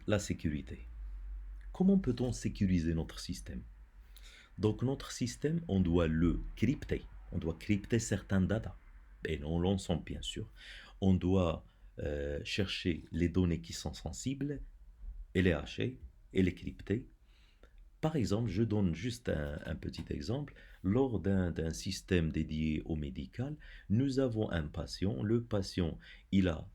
la sécurité. Comment peut-on sécuriser notre système? Donc notre système, on doit le crypter. On doit crypter certaines data. Et non l'ensemble, bien sûr. On doit chercher les données qui sont sensibles et les hacher et les crypter. Par exemple, je donne juste un petit exemple. Lors d'un système dédié au médical, nous avons un patient. Le patient, il a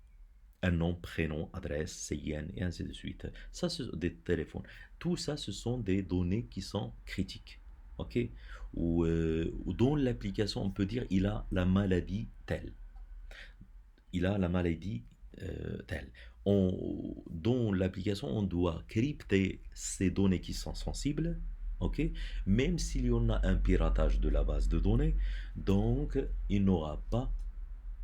un nom, prénom, adresse, CIN et ainsi de suite. Ça, ce sont des téléphones. Tout ça, ce sont des données qui sont critiques. OK? Ou dans l'application, on peut dire il a la maladie telle. Il a la maladie telle. Dans l'application, on doit crypter ces données qui sont sensibles, ok? Même s'il y en a un piratage de la base de données, donc il n'aura pas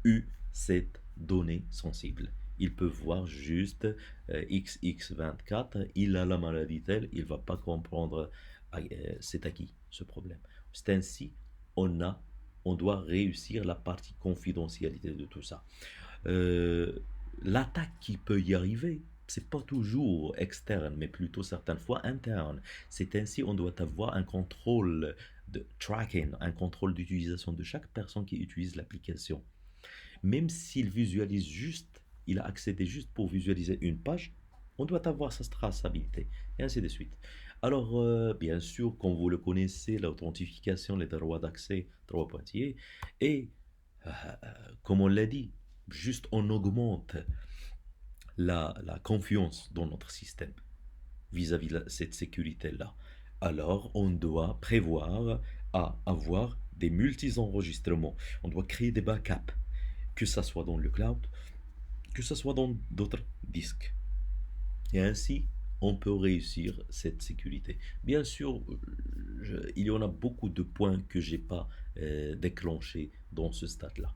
eu cette donnée sensible. Il peut voir juste XX24, il a la maladie telle, il ne va pas comprendre c'est à qui ce problème. C'est ainsi, on a, on doit réussir la partie confidentialité de tout ça. Euh, L'attaque qui peut y arriver, c'est pas toujours externe, mais plutôt certaines fois interne. C'est ainsi on doit avoir un contrôle de tracking, un contrôle d'utilisation de chaque personne qui utilise l'application. Même s'il visualise juste, il a accédé juste pour visualiser une page, on doit avoir sa traçabilité, et ainsi de suite. Alors, bien sûr, comme vous le connaissez, l'authentification, les droits d'accès, droits pointillés, et euh, comme on l'a dit, juste on augmente la confiance dans notre système vis-à-vis de cette sécurité-là. Alors, on doit prévoir à avoir des multi-enregistrements. On doit créer des backups, que ça soit dans le cloud, que ça soit dans d'autres disques. Et ainsi, on peut réussir cette sécurité. Bien sûr, il y en a beaucoup de points que j'ai pas déclenchés dans ce stade-là.